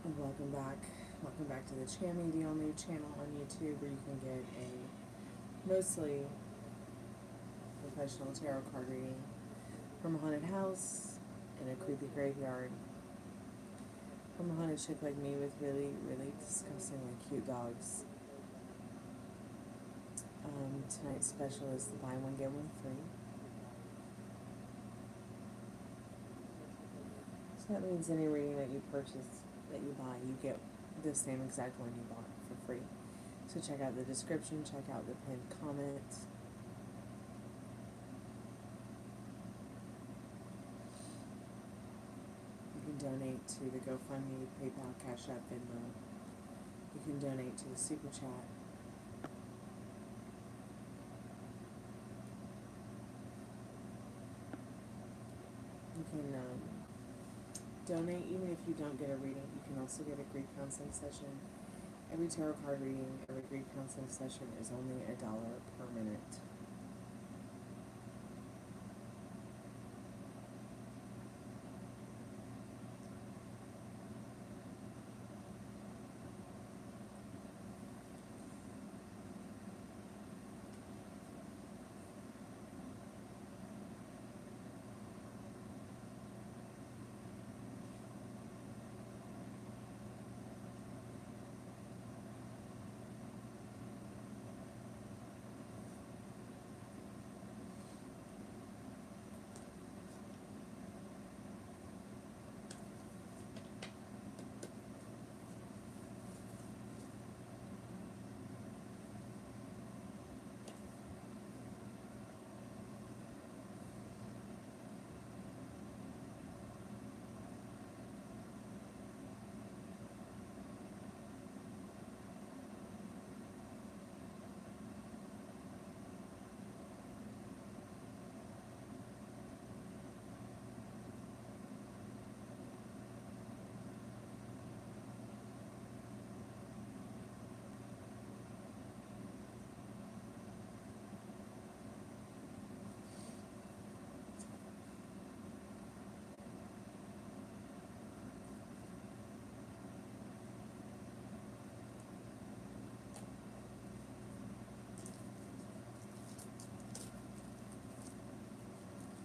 And welcome back. Welcome back to the Chammy, the only channel on YouTube where you can get a mostly professional tarot card reading from a haunted house in a creepy graveyard. From a haunted chick like me with really, really disgustingly cute dogs. Tonight's special is the buy one, get one free. So that means any reading that you purchase, that you buy, you get the same exact one you bought for free. So check out the description, check out the pinned comment. You can donate to the GoFundMe, PayPal, Cash App, Venmo. You can donate to the Super Chat. You can donate even if you don't get a reading. You can also get a grief counseling session. Every tarot card reading, every grief counseling session is only $1 per minute.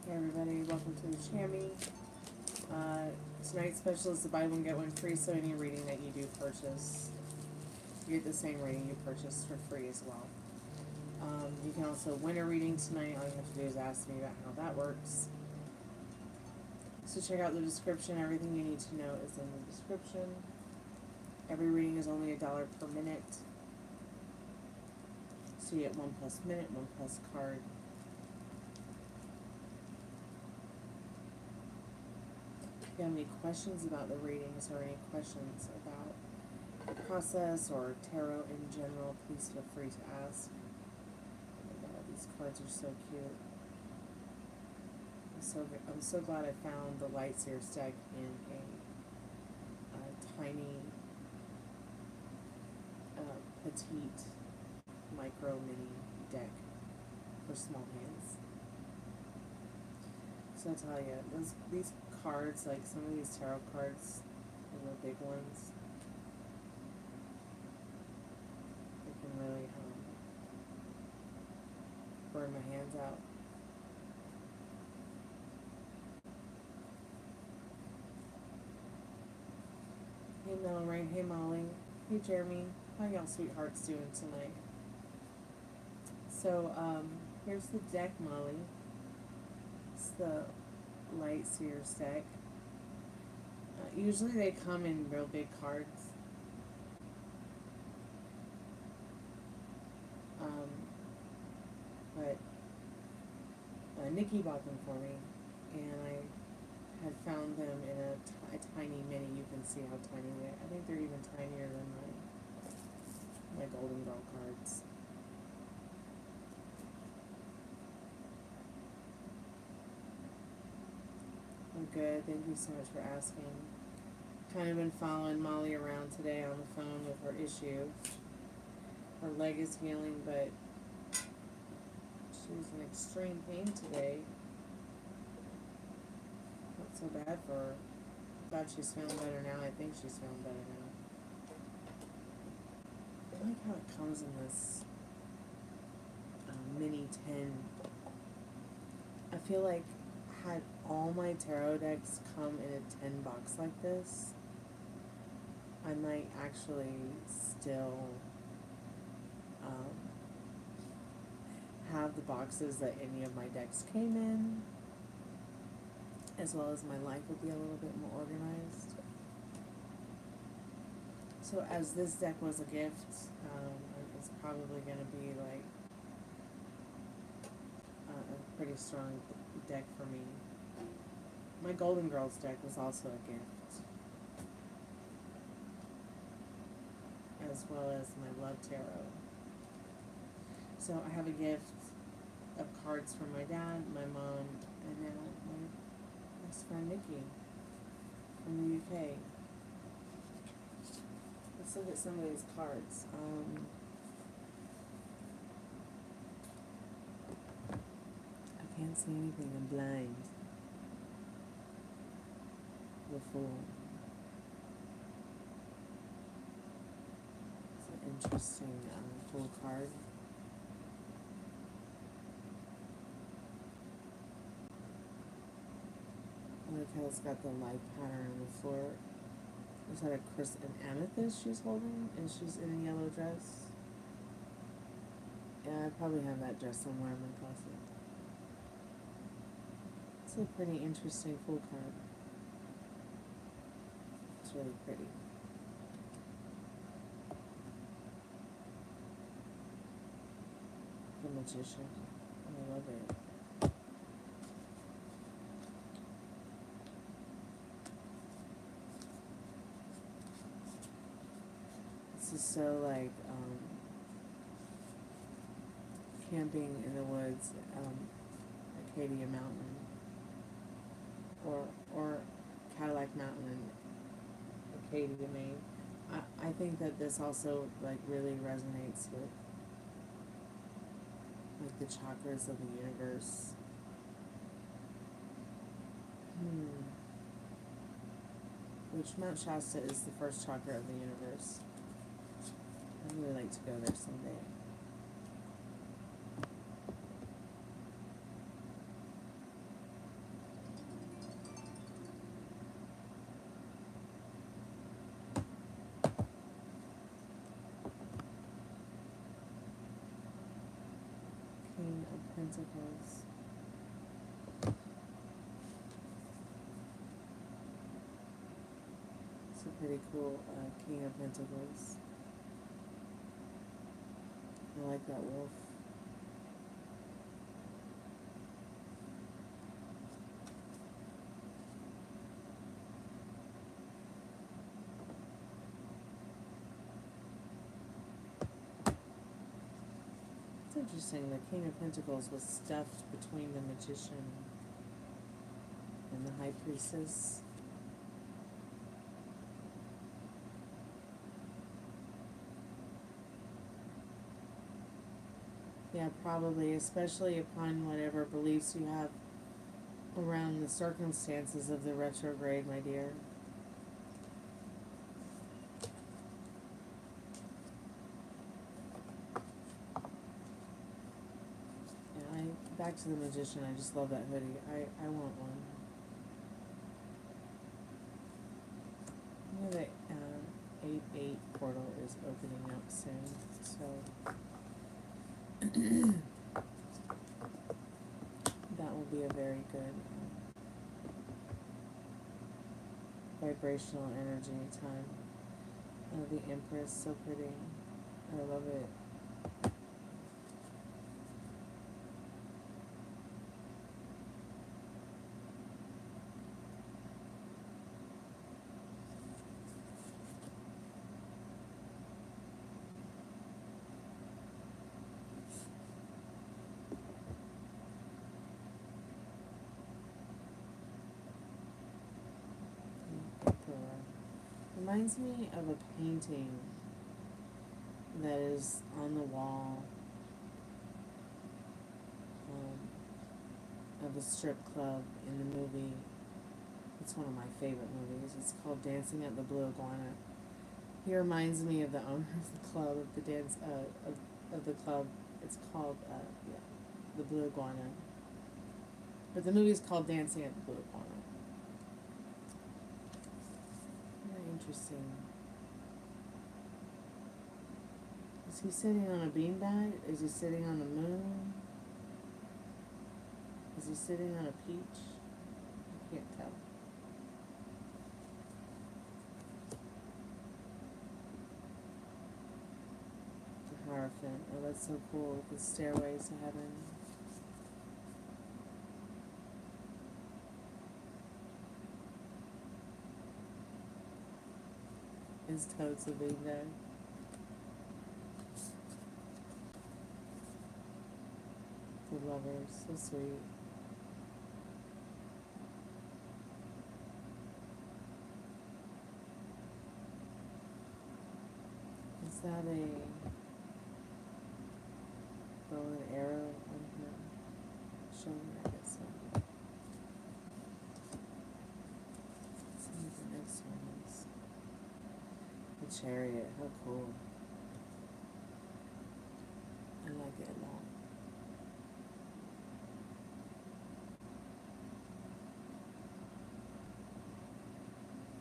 Hey everybody, welcome to the Chammy. Tonight's special is the buy one, get one free, so any reading that you do purchase, you get the same reading you purchased for free as well. You can also win a reading tonight. All you have to do is ask me about how that works. So check out the description. Everything you need to know is in the description. Every reading is only $1 per minute. So you get 1 plus minute, 1 plus card. If you have any questions about the readings or any questions about the process or tarot in general, please feel free to ask. Oh my God, these cards are so cute. I'm so glad I found the Lightseer's deck in a tiny, petite, micro mini deck for small hands. So I'll tell you, these cards, like some of these tarot cards, the big ones, they can really burn my hands out. Hey Melrain, hey Molly, hey Jeremy, how y'all sweethearts doing tonight? So here's the deck, Molly. It's the Lightseer's deck. Usually they come in real big cards. But Nikki bought them for me, and I had found them in a tiny mini. You can see how tiny they are. I think they're even tinier than my Golden Girl cards. I'm good. Thank you so much for asking. Kind of been following Molly around today on the phone with her issue. Her leg is healing, but she's in extreme pain today. Not so bad for her. glad she's feeling better now. I think she's feeling better now. I like how it comes in this mini tin. I feel like had all my tarot decks come in a tin box like this, I might actually still have the boxes that any of my decks came in, as well as my life would be a little bit more organized. So as this deck was a gift, it's probably going to be like a pretty strong deck for me. My Golden Girls deck was also a gift, as well as my Love Tarot. So I have a gift of cards from my dad, my mom, and now my best friend Nikki from the UK. Let's look at some of these cards. I can't see anything, I'm blind. The Fool. It's an interesting Fool card. I like how it's got the light pattern on the floor. Is that an amethyst she's holding? And she's in a yellow dress? Yeah, I probably have that dress somewhere in my closet. It's a pretty interesting Fool card. It's really pretty. The Magician. I love it. This is so like camping in the woods, Acadia Mountain, or Cadillac Mountain in Acadia, Maine. I think that this also like really resonates with like the chakras of the universe. Which Mount Shasta is the first chakra of the universe. I'd really like to go there someday. King of Pentacles. It's a pretty cool King of Pentacles. I like that wolf. It's interesting, the King of Pentacles was stuffed between the Magician and the High Priestess. Yeah, probably, especially upon whatever beliefs you have around the circumstances of the retrograde, my dear. Yeah, back to the Magician, I just love that hoodie. I want one. I know that 8/8 portal is opening up soon, so that will be a very good vibrational energy time. The Empress, so pretty. I love it. Reminds me of a painting that is on the wall of a strip club in the movie It's one of my favorite movies. It's called Dancing at the Blue Iguana. He reminds me of the owner of the club, of the dance, of the club. It's called, the Blue Iguana. But the movie's called Dancing at the Blue Iguana. Very interesting. Is he sitting on a beanbag? Is he sitting on the moon? Is he sitting on a peach? I can't tell. The Hierophant. Oh, that's so cool. The stairways to heaven. His totes a beanbag. The lovers, so sweet. Is that a bow and arrow on him? Show me, I guess so. Let's see what the next one is. The Chariot, how cool. I like it a lot.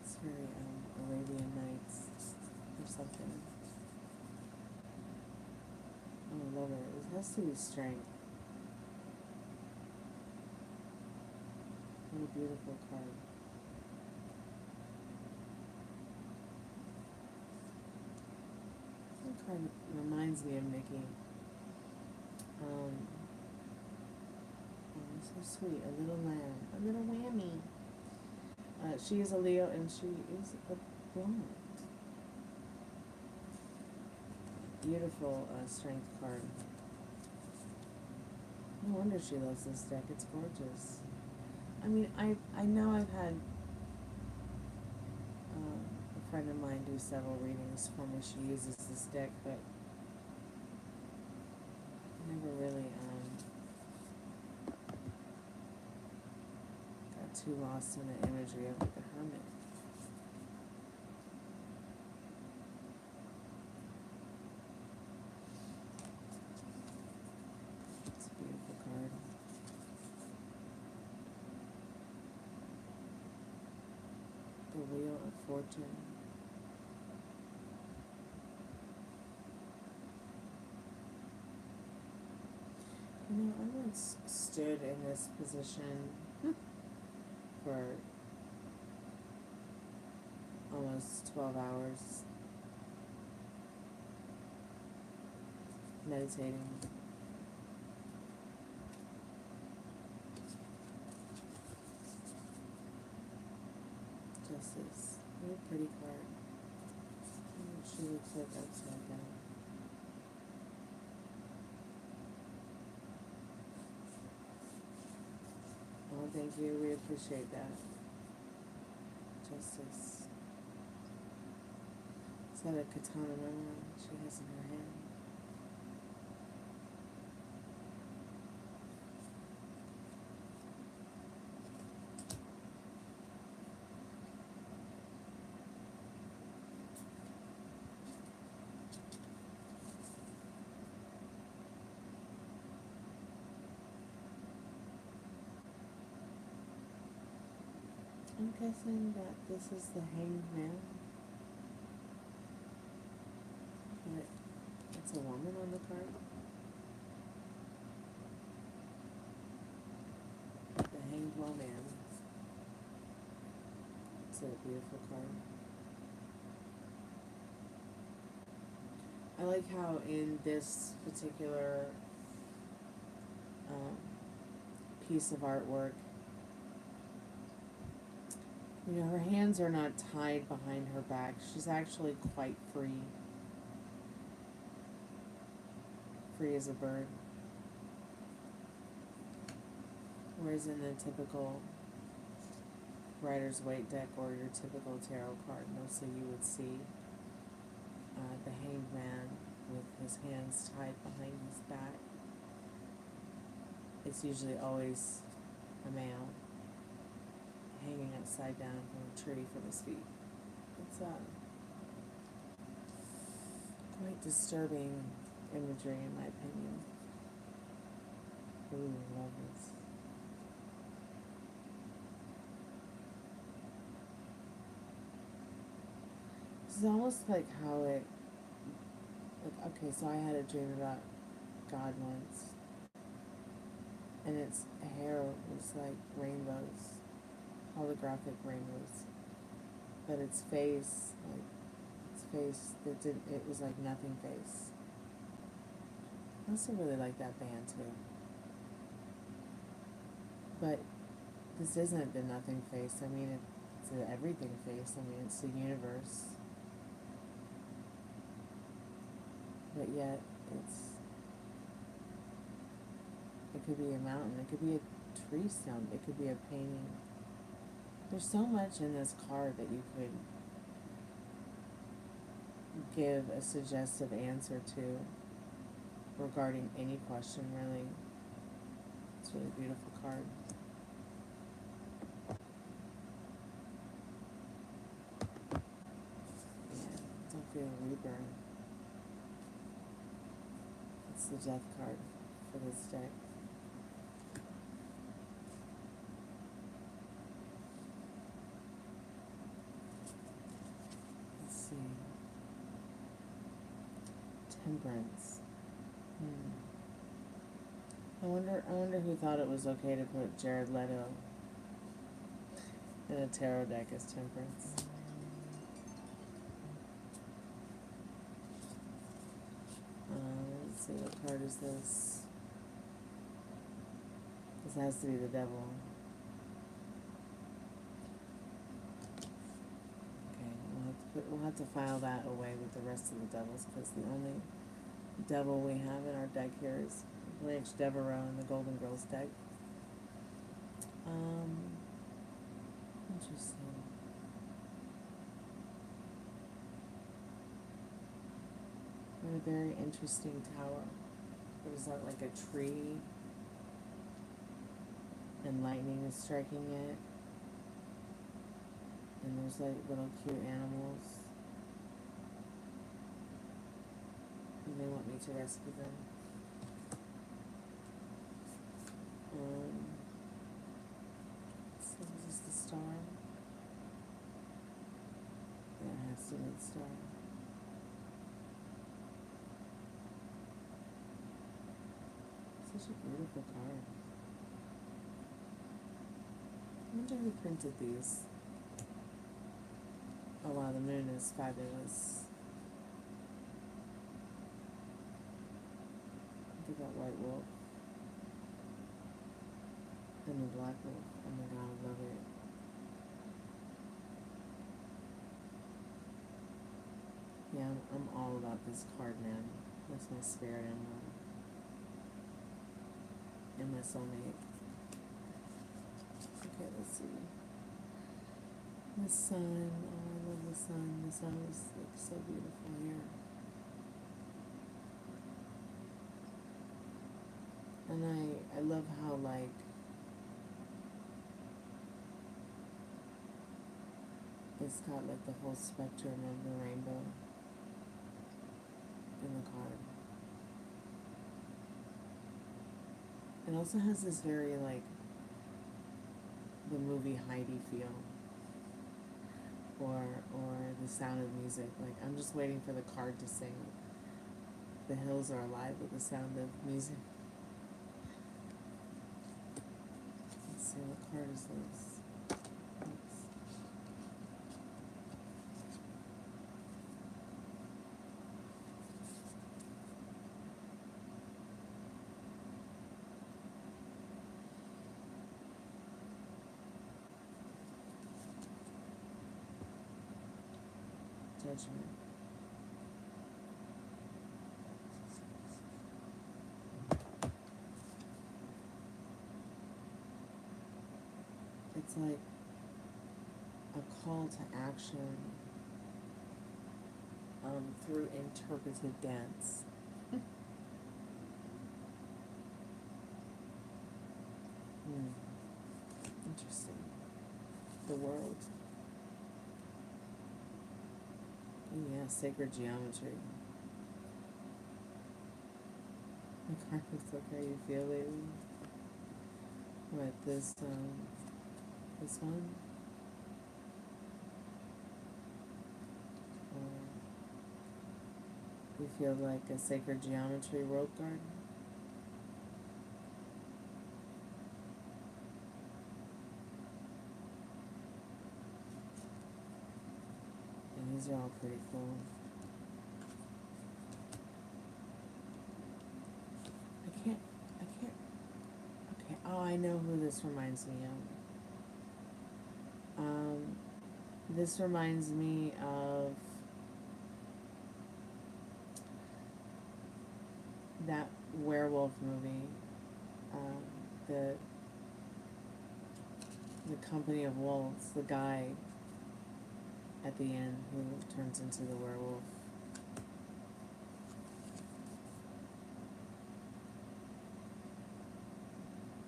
It's very Arabian Nights or something. Oh, I love it. It has to be strength. What a beautiful card. That card reminds me of Mickey. Oh, so sweet. A little lamb. A little whammy. She is a Leo and she is a blonde. Beautiful strength card. No wonder she loves this deck. It's gorgeous. I mean, I know I've had a friend of mine do several readings for me. She uses this deck, but I never really got too lost in the imagery of the Hermit. It's a beautiful card. The Wheel of Fortune. You know, I once stood in this position for almost 12 hours meditating. Justice. What a pretty card. She looks like upside down. Oh, thank you. We appreciate that. Justice. Is that a katana she has in her hand? I'm guessing that this is the Hanged Man. But it's a woman on the card. The Hanged Man. It's a beautiful card. I like how in this particular piece of artwork, you know, her hands are not tied behind her back. She's actually quite free. Free as a bird. Whereas in the typical Rider's Waite deck or your typical tarot card, mostly you would see the Hanged Man with his hands tied behind his back. It's usually always a male. hanging upside down from a tree from his feet. It's quite disturbing imagery in my opinion. Ooh, love this. This is almost like how it, like, okay, so I had a dream about God once, and its hair was like rainbows, holographic rainbows, but its face, it was like nothing face. I also really like that band too. But this isn't the nothing face. I mean, it's the everything face. I mean, it's the universe. But yet, it could be a mountain. It could be a tree stump. It could be a painting. There's so much in this card that you could give a suggestive answer to regarding any question, really. It's a really beautiful card. Yeah, don't feel a rebirth. It's the death card for this deck. Let's see. Temperance. I wonder who thought it was okay to put Jared Leto in a tarot deck as Temperance. Let's see, what card is this? This has to be the Devil. Okay, we'll have to file that away with the rest of the devils, because the only devil we have in our deck here is Blanche Devereaux in the Golden Girls deck. Interesting. And a very interesting tower. What is that, like a tree? And lightning is striking it. And there's like little cute animals. And they want me to rescue them. So is this the star? Yeah, it has to be the star. Such a beautiful card. I wonder who printed these. Oh wow, the moon is fabulous. Look at that white wolf. And the black wolf. Oh my god, I love it. Yeah, I'm all about this card, man. That's my spirit animal. And my soulmate. Okay, let's see. The sun. Oh, I love the sun. The sun is like so beautiful here. And I love how, like, it's got like the whole spectrum of the rainbow in the card. It also has this very, like, the movie Heidi feel, or the Sound of Music. Like, I'm just waiting for the card to sing "The Hills Are Alive" with the sound of music. Let's see, what card is this? Judgment. It's like a call to action through interpretive dance. Interesting. the world. Yeah, sacred geometry. The card looks like how you feel lately. What, this one? Or you feel like a sacred geometry world card? And these are all pretty cool. I can't, okay, oh, I know who this reminds me of. This reminds me of that werewolf movie, the Company of Wolves, the guy at the end who turns into the werewolf.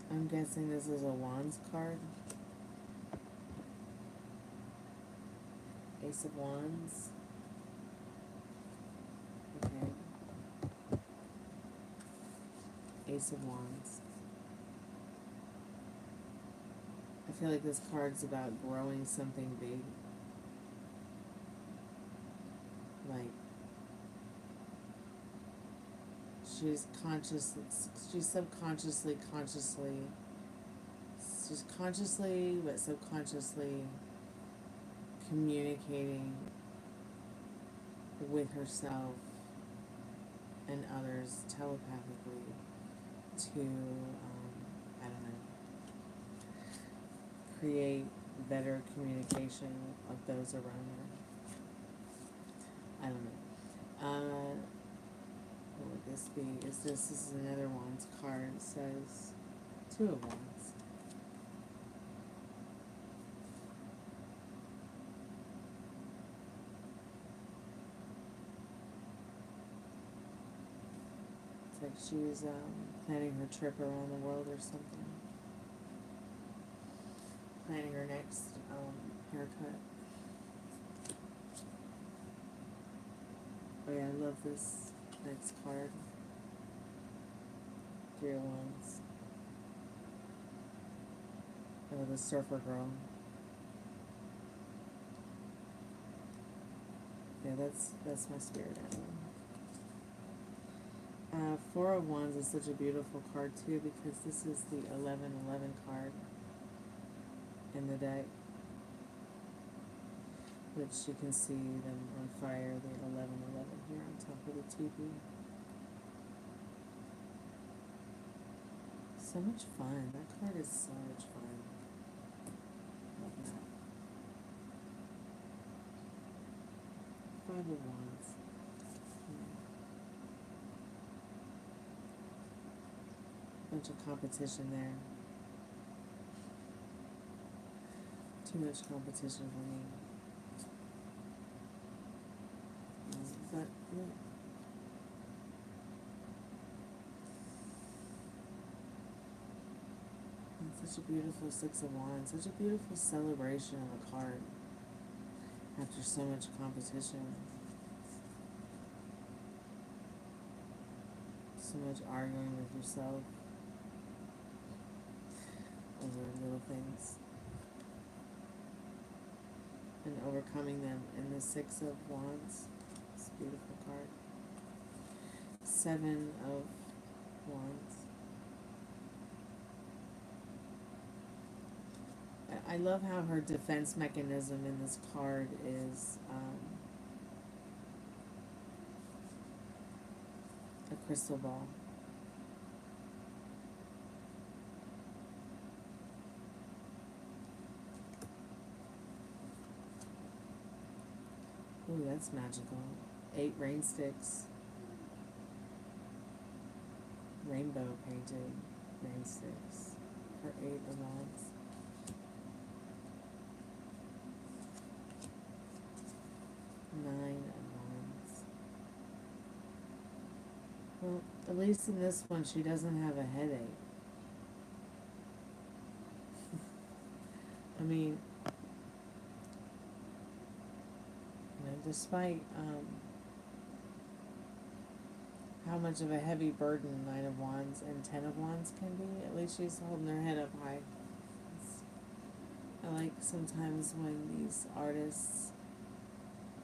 I'm guessing this is a Wands card. Ace of Wands. Okay. Ace of Wands. I feel like this card's about growing something big. Like, she's subconsciously, she's consciously but subconsciously communicating with herself and others telepathically to, I don't know, create better communication of those around her. I don't know. What would this be? This is another Wands card. It says Two of Wands. It's like she's planning her trip around the world or something. Planning her next haircut. Oh yeah, I love this next card. Three of Wands. Oh, the surfer girl. Yeah, that's my spirit animal. Four of Wands is such a beautiful card too, because this is the 11-11 card in the deck, which you can see them on fire, the 11-11 here on top of the teepee. So much fun. That card is so much fun. Love that. Five of Wands. Bunch of competition there. Too much competition for me. But yeah. And such a beautiful Six of Wands. Such a beautiful celebration of a card after so much competition. So much arguing with yourself over little things and overcoming them in the Six of Wands. It's a beautiful card. Seven of Wands. I love how her defense mechanism in this card is a crystal ball. Ooh, that's magical. 8 rain sticks. Rainbow painted rain sticks for 8 of Wands. Nine of Wands. Well, at least in this one, she doesn't have a headache. I mean, despite how much of a heavy burden Nine of Wands and Ten of Wands can be, at least she's holding her head up high. I like sometimes when these artists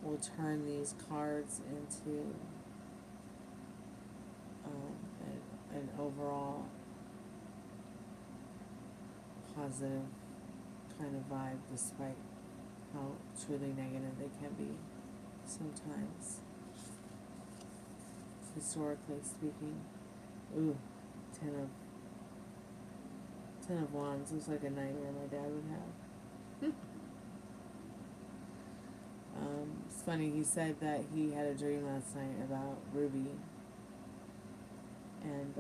will turn these cards into an overall positive kind of vibe, despite how truly negative they can be sometimes, historically speaking. Ooh, Ten of Wands looks like a nightmare my dad would have. It's funny, he said that he had a dream last night about Ruby, and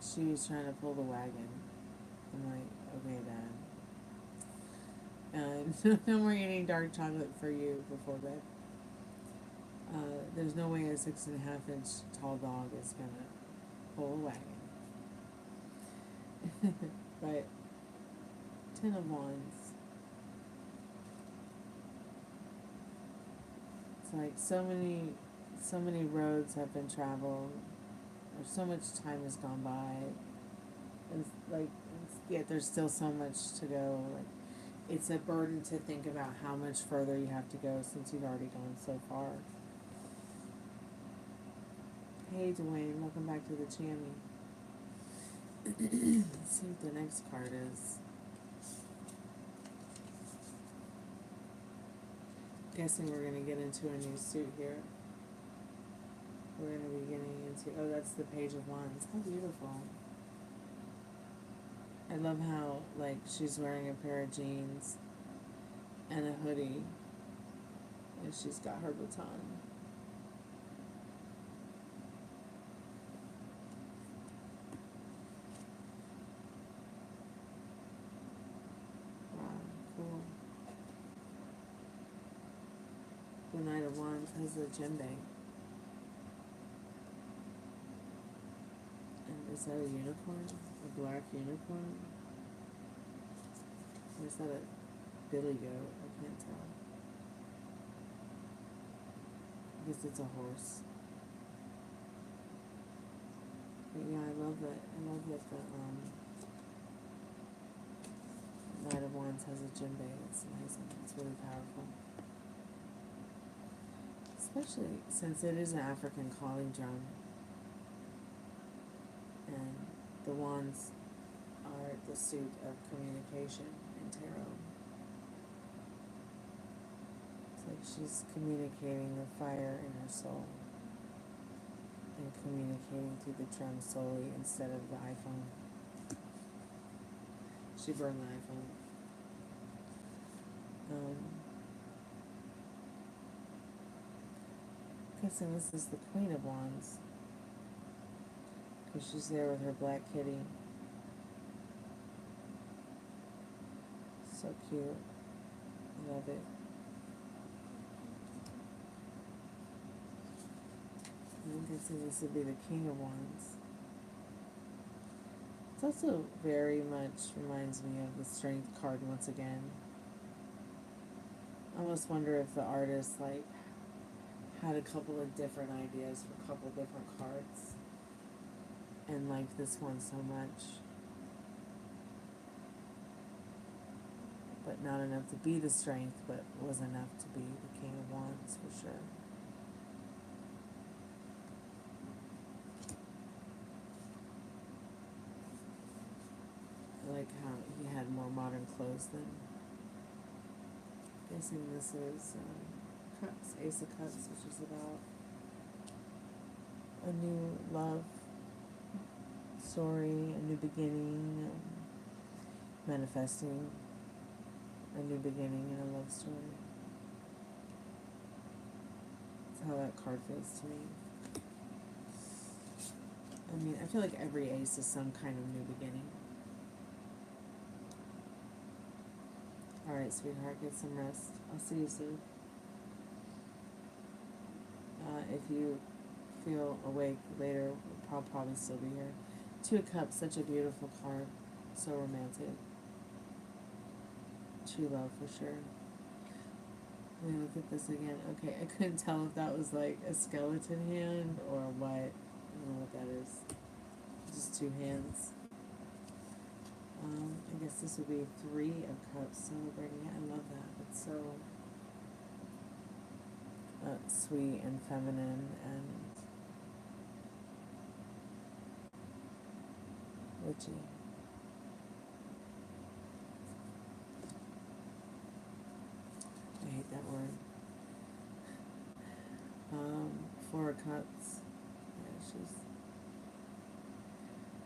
she was trying to pull the wagon. I'm like, okay, Dad. No more eating dark chocolate for you before bed. There's no way a 6.5-inch tall dog is gonna pull a wagon. But Ten of Wands. It's like so many roads have been traveled, or so much time has gone by, and yet there's still so much to go. Like, it's a burden to think about how much further you have to go since you've already gone so far. Hey Dwayne, welcome back to the Chammy. Let's see what the next card is. Guessing we're going to get into a new suit here. We're going to be getting into, oh, that's the Page of Wands. How beautiful. I love how, like, she's wearing a pair of jeans and a hoodie, and she's got her baton. The Knight of Wands has a djembe. And is that a unicorn? A black unicorn? Or is that a billy goat? I can't tell. I guess it's a horse. But yeah, I love that. I love that the Knight of Wands has a djembe. It's amazing. It's really powerful. Especially since it is an African calling drum, and the wands are the suit of communication in tarot. It's like she's communicating the fire in her soul and communicating through the drum solely instead of the iPhone. She burned the iPhone. Guessing this is the Queen of Wands, because she's there with her black kitty. So cute. I love it. I'm guessing this would be the King of Wands. It's also very much reminds me of the Strength card once again. I almost wonder if the artist, like, had a couple of different ideas for a couple of different cards and liked this one so much, but not enough to be the Strength, but was enough to be the King of Wands for sure. I like how he had more modern clothes than, guessing this is Cups, Ace of Cups, which is about a new love story, a new beginning, manifesting a new beginning in a love story. That's how that card feels to me. I mean, I feel like every ace is some kind of new beginning. Alright, sweetheart, get some rest. I'll see you soon. If you feel awake later, I'll probably still be here. Two of Cups, such a beautiful card. So romantic. True love for sure. Let me look at this again. Okay, I couldn't tell if that was like a skeleton hand or what. I don't know what that is. Just two hands. I guess this would be 3 of Cups celebrating it. I love that. It's so sweet and feminine and witchy. I hate that word. 4 of Cups. Yeah,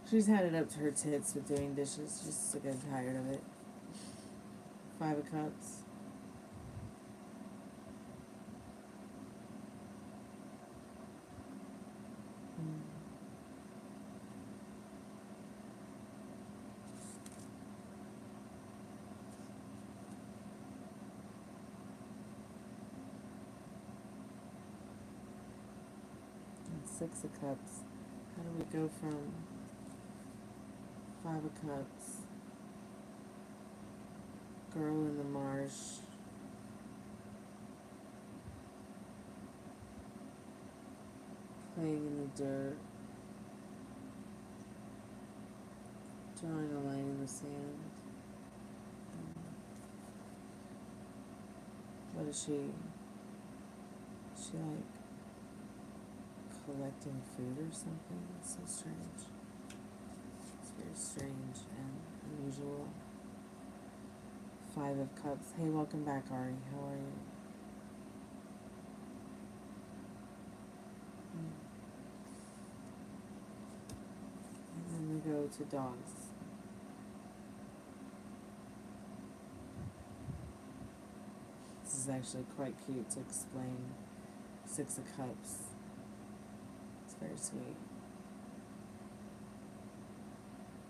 she's had it up to her tits with doing dishes. She's sick and tired of it. 5 of Cups. And 6 of Cups. How do we go from 5 of Cups, girl in the marsh, playing in the dirt, drawing a line in the sand? What is she? Is she like collecting food or something? It's so strange. It's very strange and unusual. 5 of Cups. Hey, welcome back, Ari. How are you? And then we go to dogs. This is actually quite cute to explain 6 of Cups. It's very sweet.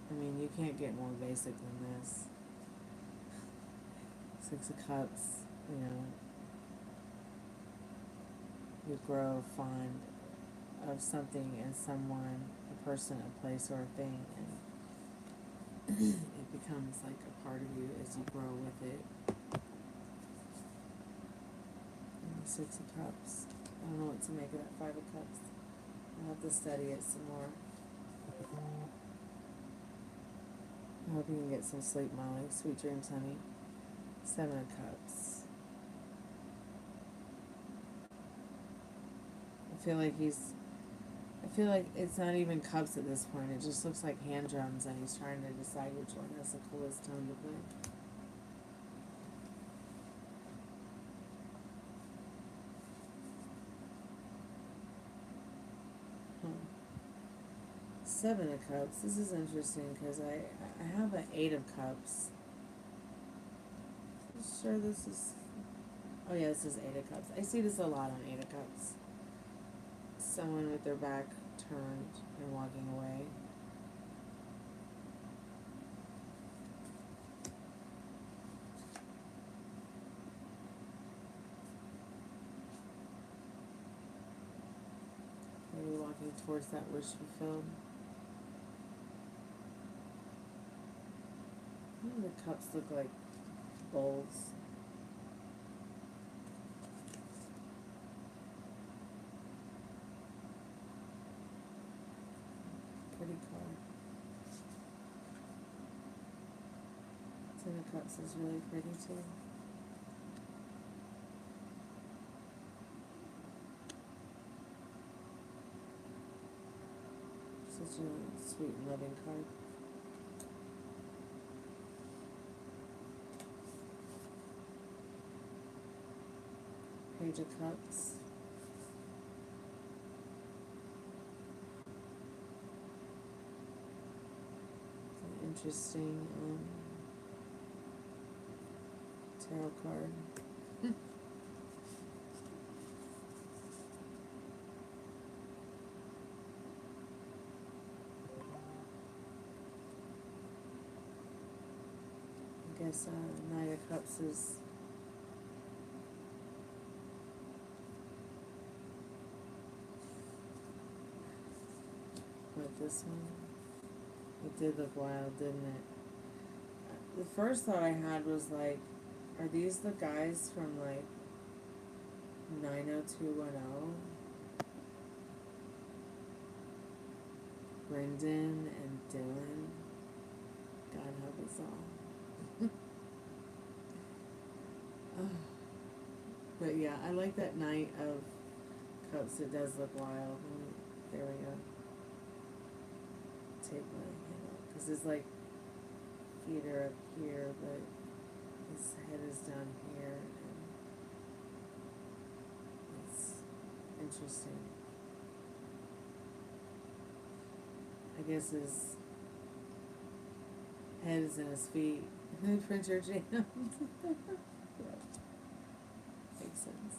I mean, you can't get more basic than this. 6 of Cups, you know, you grow fond of something and someone, a person, a place, or a thing, and it becomes like a part of you as you grow with it. And the 6 of Cups. I don't know what to make of that 5 of Cups. I'll have to study it some more. I hope you can get some sleep, Molly. Sweet dreams, honey. 7 of Cups. I feel like it's not even cups at this point. It just looks like hand drums and he's trying to decide which one has the coolest tone to play. Hmm. 7 of Cups. This is interesting because I have an 8 of Cups. Sure this is, oh yeah, this is 8 of Cups. I see this a lot on 8 of Cups. Someone with their back turned and walking away. Maybe walking towards that wish fulfilled. The cups look like bowls. Pretty card. 10 of Cups is really pretty too. Such a sweet and loving card. Page of Cups. An interesting tarot card. I guess Knight of Cups is what, this one? It did look wild, didn't it? The first thought I had was like, are these the guys from like 90210. Brendan and Dylan. God help us all. But yeah, I like that Knight of Cups. It does look wild. There we go. Take my hand off. Because his like feet are up here, but his head is down here. And it's interesting. I guess his head is in his feet. The printer jammed. Yeah, makes sense.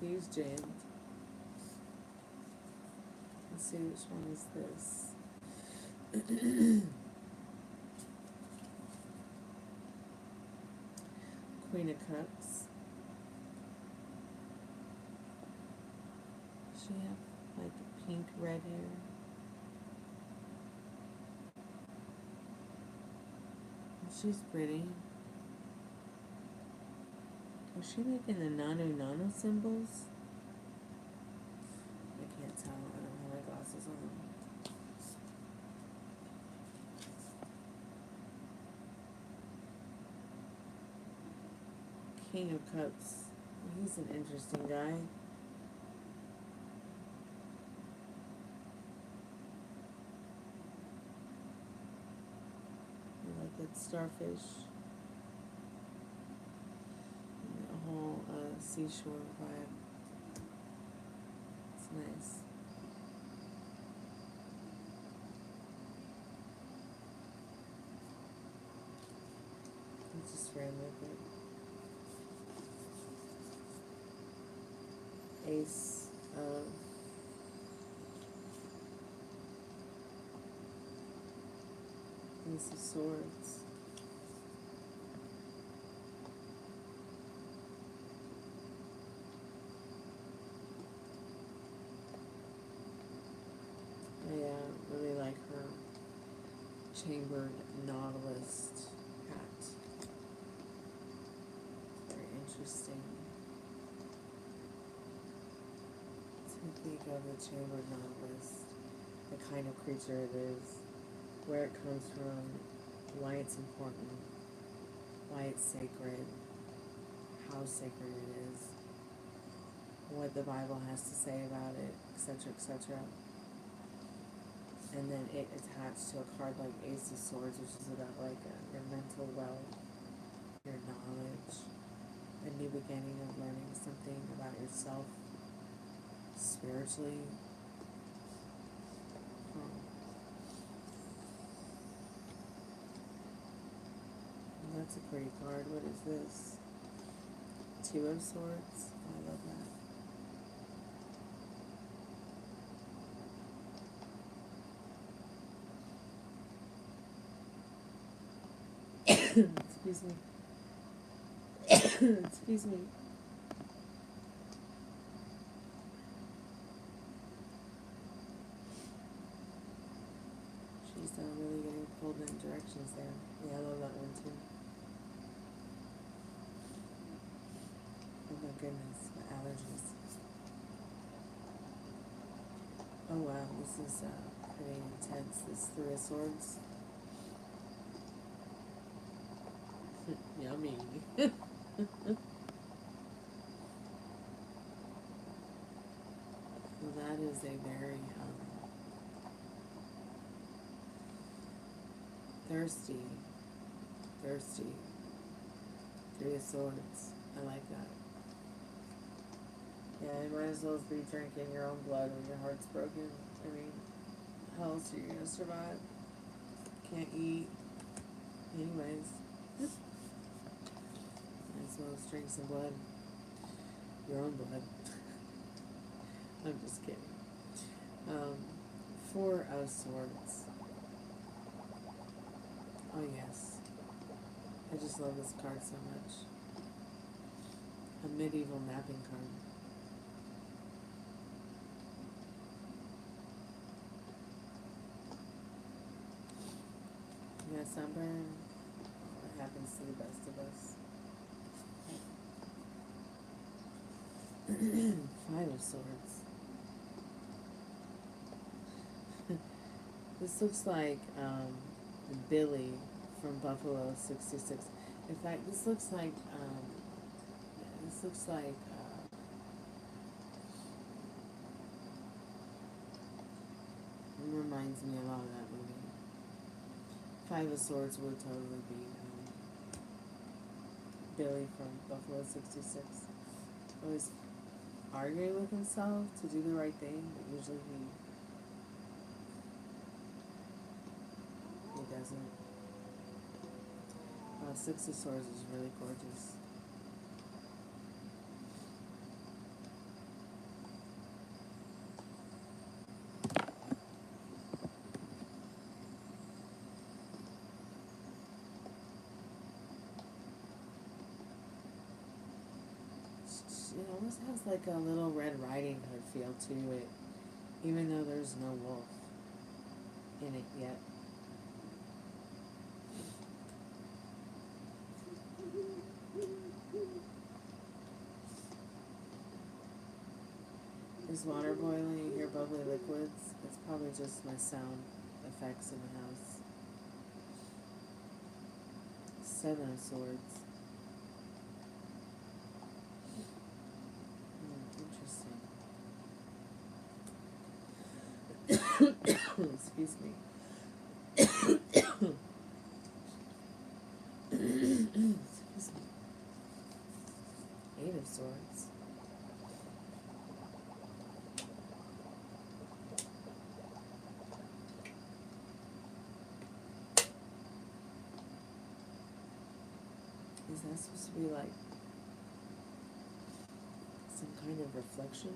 He's jammed. Let's see which one is this. Queen of Cups. She have like pink red hair. She's pretty. Was she making the nano symbols? I can't tell. I don't have my glasses on. King of Cups. He's an interesting guy. I like that starfish. And the whole seashore vibe. It's nice. I just ran with it. Ace of Swords. I really like her chambered nautilus hat. Very interesting. Think of the chambered nautilus, the kind of creature it is, where it comes from, why it's important, why it's sacred, how sacred it is, what the Bible has to say about it, etc., etc. And then it attached to a card like Ace of Swords, which is about like your mental wealth, your knowledge, a new beginning of learning something about yourself spiritually. That's a pretty card. What is this? Two of Swords. I love that. Excuse me. Excuse me. She's really getting pulled in directions there. Yeah, I love that one too. Oh my goodness, my allergies. Oh wow, this is pretty intense. This Three of Swords. Yummy. Well, that is a very thirsty. Three of Swords. I like that. Yeah, you might as well be drinking your own blood when your heart's broken. I mean, how else are you gonna survive? Can't eat. Anyways. Might as well drink some blood. Your own blood. I'm just kidding. Four of Swords. Oh yes. I just love this card so much. A medieval mapping card. You got sunburn? Oh, it happens to the best of us. Five of Swords. This looks like Billy from Buffalo 66. In fact, this looks like it reminds me a lot of that movie. Five of Swords would totally be Billy from Buffalo 66. Always arguing with himself to do the right thing, but usually he doesn't. Six of Swords is really gorgeous. It almost has like a little Red Riding Hood feel to it, even though there's no wolf in it yet. Is water boiling? You hear bubbly liquids? It's probably just my sound effects in the house. Seven of Swords. Interesting. Excuse me. Excuse me. Eight of Swords. Is that supposed to be like some kind of reflection?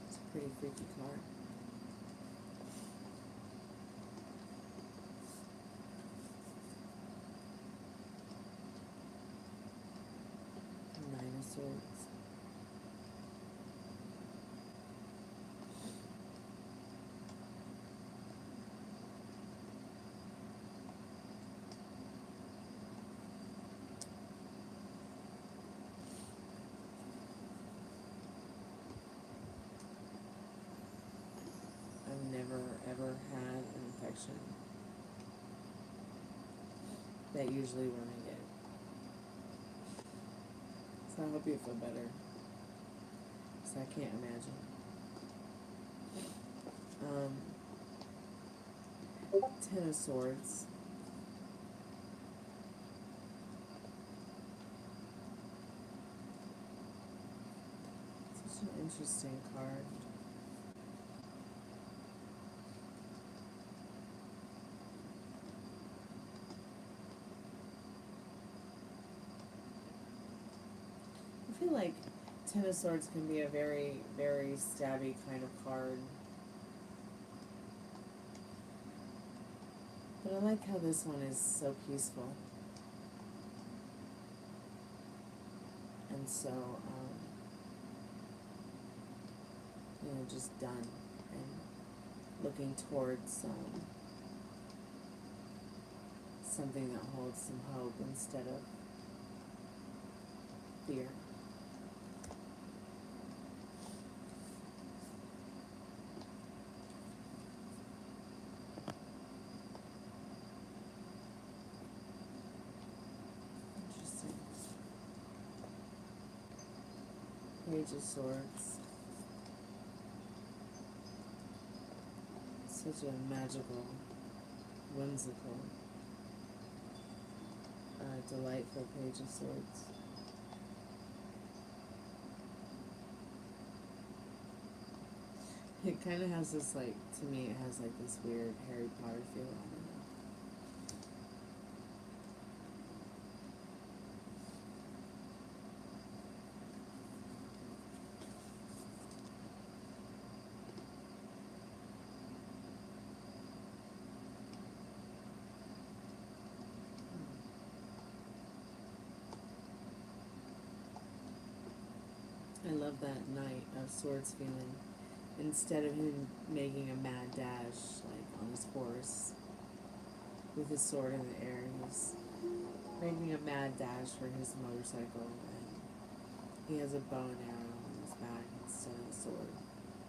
It's a pretty freaky card. Nine of Swords. I've never ever had an infection. That usually when I get it. So I hope you feel better. Because I can't imagine. 10 of Swords. Such an interesting card. I feel like Ten of Swords can be a very, very stabby kind of card. But I like how this one is so peaceful. And so, you know, just done and looking towards something that holds some hope instead of fear. Interesting. Page of Swords. Such a magical, whimsical, delightful Page of Swords. It kind of has this, like, to me, it has, like, this weird Harry Potter feel on it. I love that Knight of Swords feeling. Instead of him making a mad dash, like, on his horse, with his sword in the air, he's making a mad dash for his motorcycle, and he has a bow and arrow on his back instead of a sword.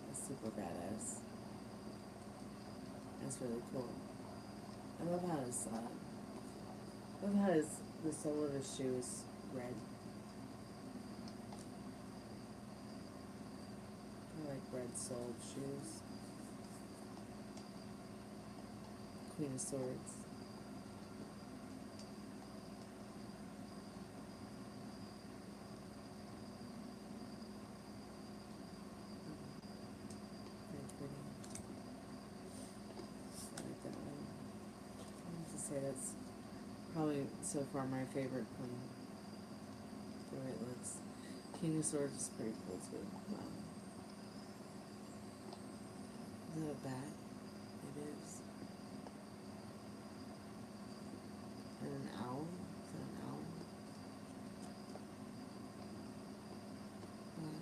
That's super badass. That's really cool. I love how the sole of his shoe is red. I like red-soled shoes. Queen of Swords. Very pretty. I like that one. I have to say that's probably so far my favorite queen. The way it looks. King of Swords is pretty cool too. Wow. Is that a bat? It is. And an owl? Is that an owl? Wow.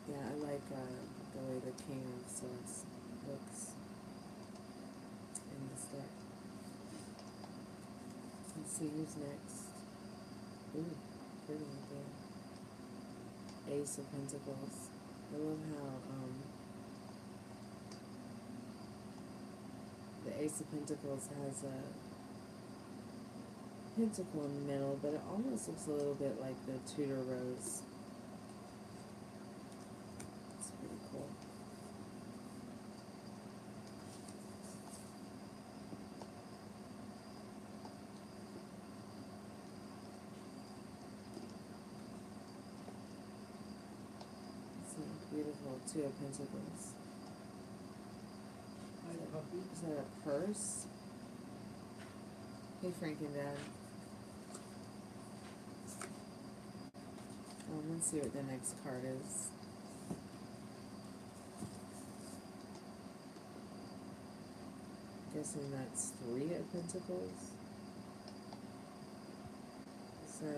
Yeah, I like the way the King of Swords looks in this deck. Let's see who's next. Ooh, pretty idea. Ace of Pentacles. I love how the Ace of Pentacles has a pentacle in the middle, but it almost looks a little bit like the Tudor Rose. It's pretty cool. Beautiful. Two of Pentacles. Is that a purse? Hey, Frank and Dad. Let's see what the next card is. Guessing that's Three of Pentacles. Is that a...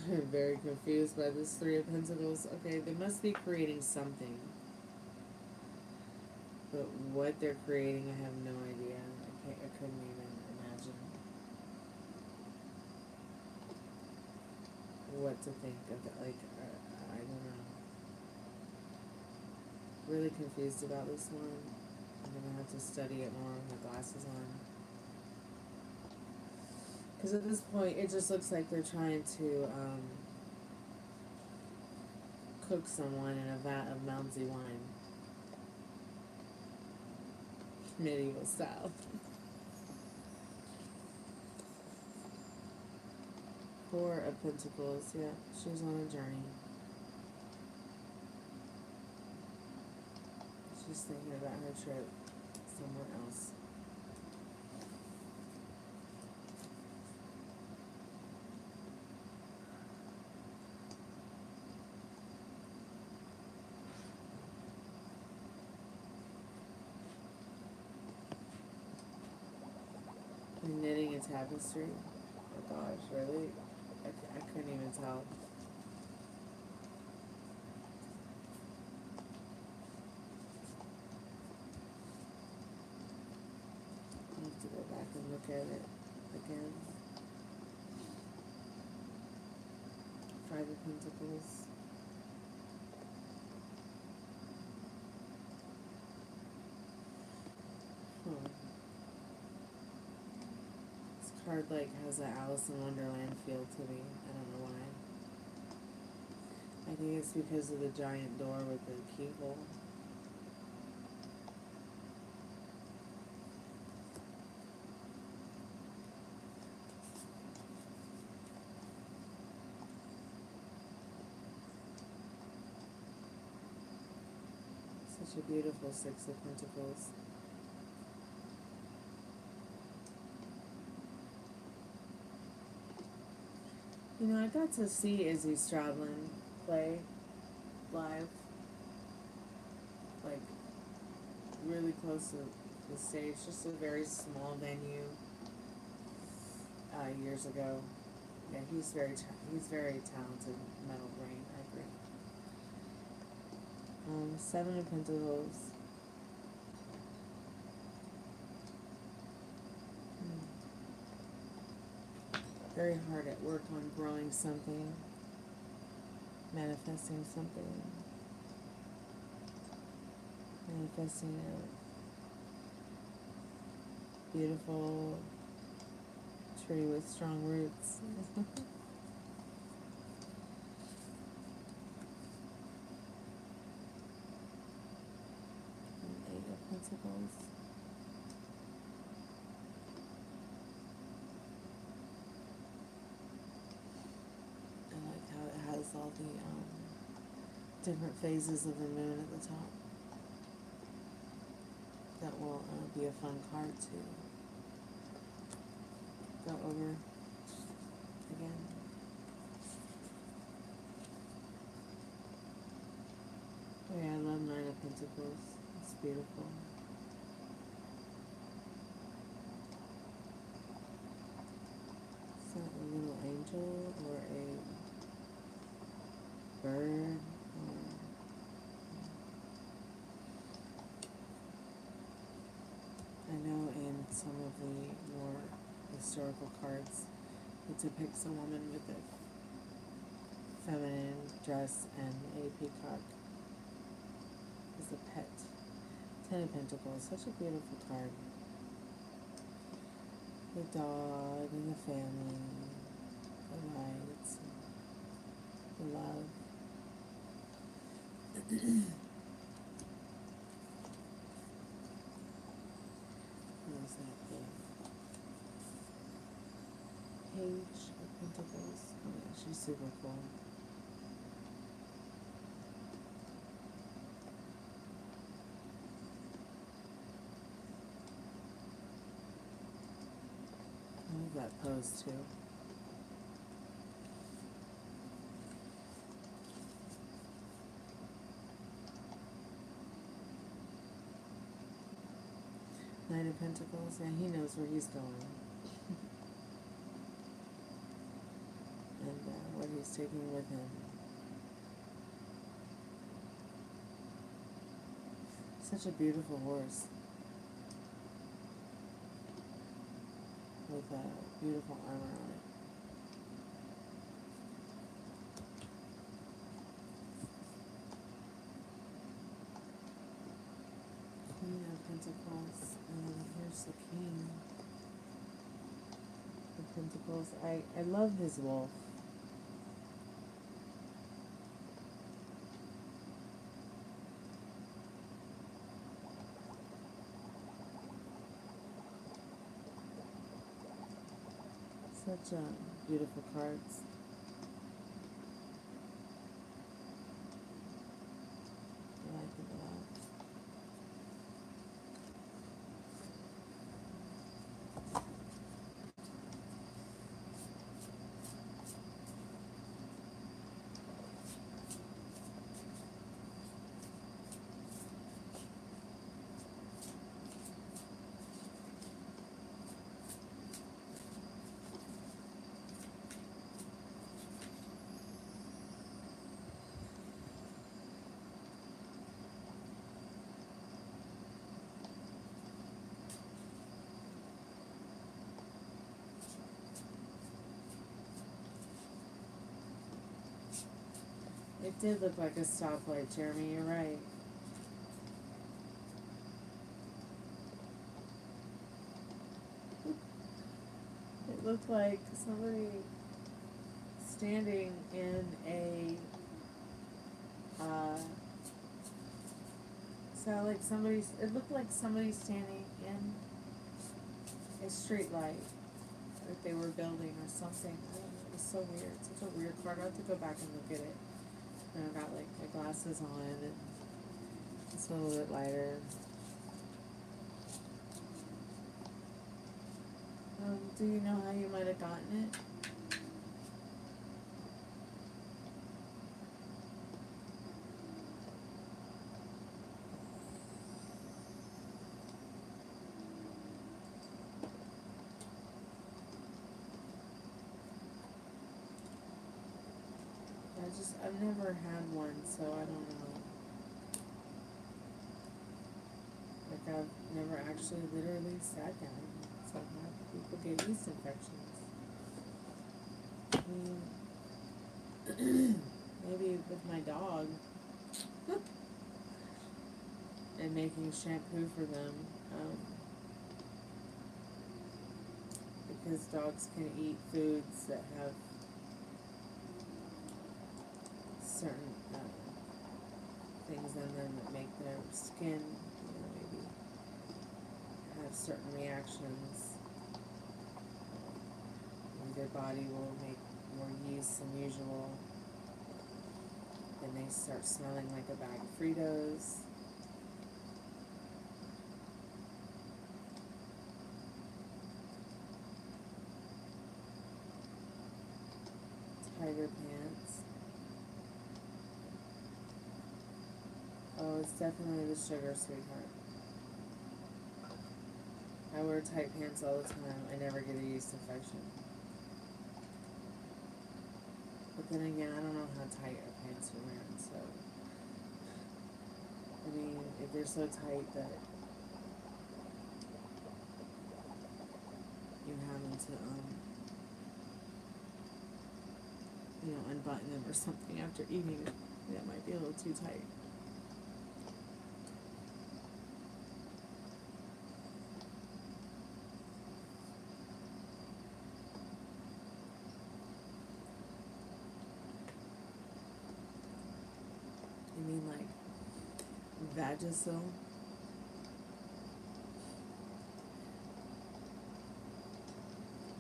I'm very confused by this Three of Pentacles. Okay, they must be creating something. But what they're creating, I have no idea. I couldn't even imagine what to think of it. Like, I don't know. Really confused about this one. I'm gonna have to study it more with my glasses on. Because at this point, it just looks like they're trying to cook someone in a vat of Malmsey wine. Medieval style. Four of Pentacles, yeah, she's on a journey. She's thinking about her trip somewhere else. Knitting a tapestry? Oh gosh, really? I couldn't even tell. I have to go back and look at it again. Five of Pentacles. Huh. Card like has an Alice in Wonderland feel to me. I don't know why. I think it's because of the giant door with the keyhole. Such a beautiful Six of Pentacles. You know, I got to see Izzy Stradlin play live, like really close to the stage, just a very small venue years ago. Yeah, he's very talented metal brain, I agree. Seven of Pentacles. Very hard at work on growing something, manifesting something, manifesting a beautiful tree with strong roots. Eight of Pentacles. I like how it has all the different phases of the moon at the top. That will be a fun card to go over again. Oh yeah, I love Nine of Pentacles. It's beautiful. Is that a little angel or a bird? I know in some of the more historical cards, it depicts a woman with a feminine dress and a peacock as a pet. Ten of Pentacles, such a beautiful card. The dog and the family, the lights, the love. What is that thing? Page of Pentacles. Oh yeah, she's super cool. I love that pose too. Knight of Pentacles, yeah, he knows where he's going. And what he's taking with him. Such a beautiful horse. With beautiful armor on it. Queen of Pentacles, and then here's the King of Pentacles. I love his wolf. Such beautiful cards. I like it a lot. It did look like a stoplight, Jeremy, you're right. It looked like somebody standing in a, it looked like somebody standing in a street light that they were building or something. I don't know, it was so weird, such a weird card. I'll have to go back and look at it. And I've got like my glasses on and it's a little bit lighter. Do you know how you might have gotten it? I've never had one, so I don't know. I've never actually literally sat down. So how people get yeast infections. I mean, maybe with my dog and making shampoo for them, because dogs can eat foods that have certain things in them that make their skin, maybe have certain reactions. Their body will make more yeast than usual. Then they start smelling like a bag of Fritos. Tiger pants. Oh, it's definitely the sugar, sweetheart. I wear tight pants all the time. I never get a yeast infection. But then again, I don't know how tight your pants are wearing, so. I mean, if they're so tight that you have them to, unbutton them or something after eating, that might be a little too tight. You mean like Vagisil?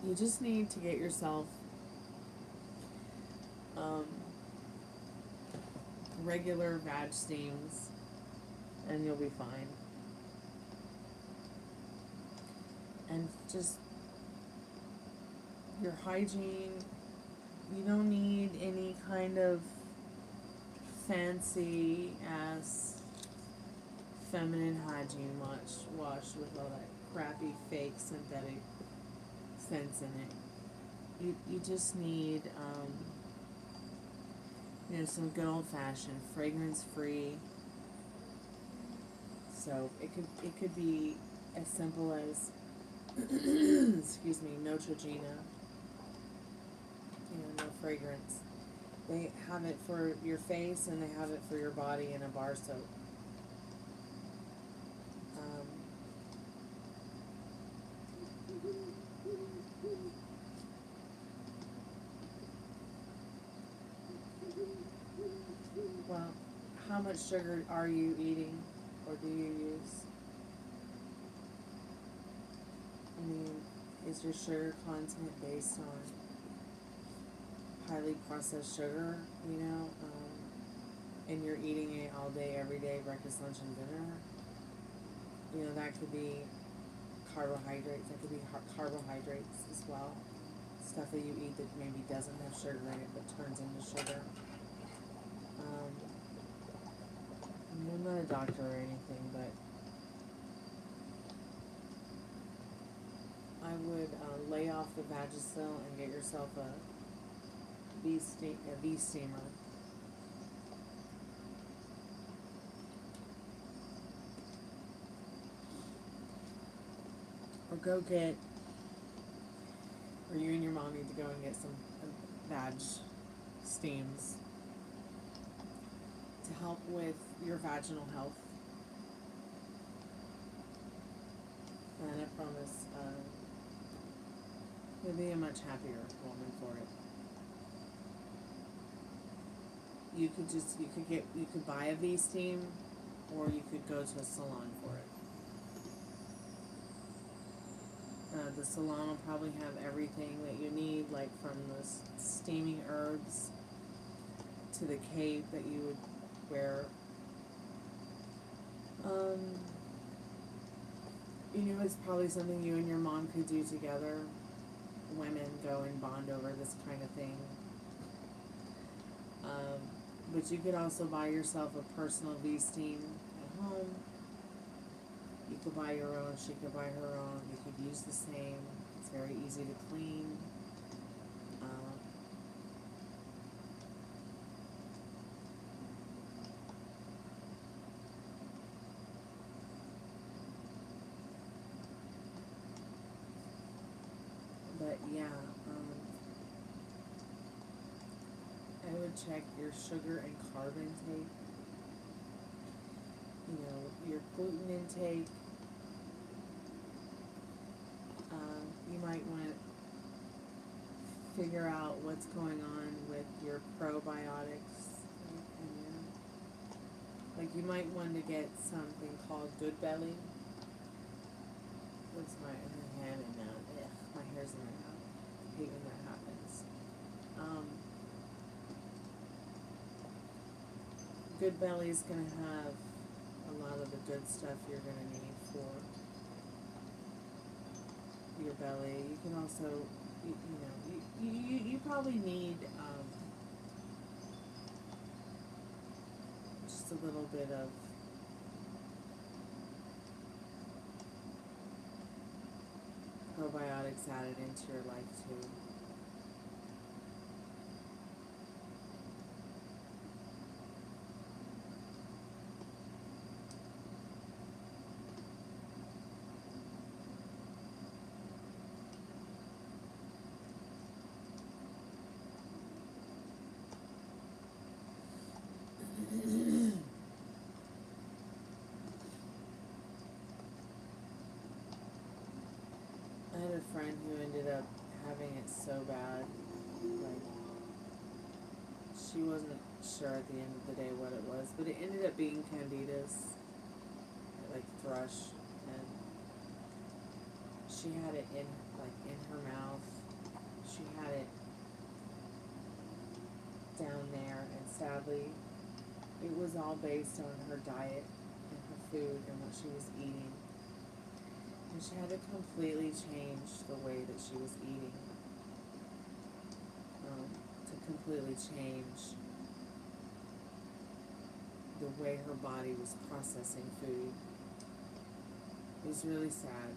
You just need to get yourself regular vag steams and you'll be fine. And just your hygiene, you don't need any kind of fancy ass feminine hygiene wash with all that crappy fake synthetic scents in it. You just need some good old fashioned fragrance free soap. It could be as simple as excuse me, Neutrogena. No fragrance. They have it for your face and they have it for your body in a bar soap. Well, how much sugar are you eating or do you use? I mean, is your sugar content based on highly processed sugar, and you're eating it all day, every day, breakfast, lunch, and dinner? That could be carbohydrates. That could be carbohydrates as well. Stuff that you eat that maybe doesn't have sugar in it but turns into sugar. I'm not a doctor or anything, but I would lay off the Vagisil and get yourself a V steamer. Or you and your mom need to go and get some vag steams to help with your vaginal health. And I promise you'll be a much happier woman for it. You could buy a V-steam, or you could go to a salon for it. The salon will probably have everything that you need, like from the steaming herbs to the cape that you would wear. It's probably something you and your mom could do together. Women go and bond over this kind of thing. But you could also buy yourself a personal V-steam at home. You could buy your own, she could buy her own. You could use the same. It's very easy to clean. to check your sugar and carb intake, you know, your gluten intake. You might want to figure out what's going on with your probiotics. Like you might want to get something called Good Belly. What's my hand in now? Ugh, my hair's in my mouth. I hate when that happens. Good Belly is going to have a lot of the good stuff you're going to need for your belly. You can also, you probably need just a little bit of probiotics added into your life too. I had a friend who ended up having it so bad, like, she wasn't sure at the end of the day what it was, but it ended up being candidas, like thrush, and she had it in her mouth, she had it down there, and sadly, it was all based on her diet and her food and what she was eating. And she had to completely change the way that she was eating, to completely change the way her body was processing food. It was really sad.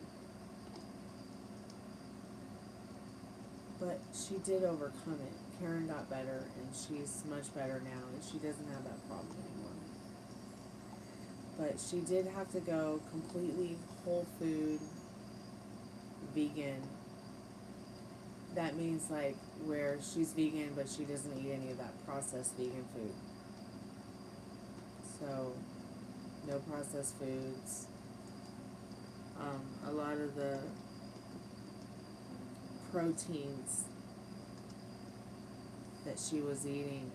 But she did overcome it. Karen got better, and she's much better now, and she doesn't have that problem anymore. But she did have to go completely whole food, vegan. That means like where she's vegan, but she doesn't eat any of that processed vegan food. So, no processed foods. A lot of the proteins that she was eating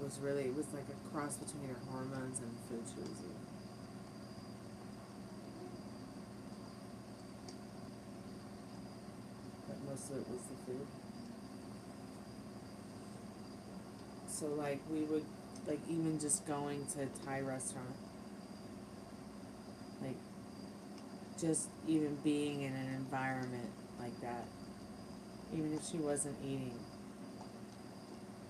it was like a cross between her hormones and the food she was eating. But most of it was the food. So like we would, like even just going to a Thai restaurant, like just even being in an environment like that, even if she wasn't eating,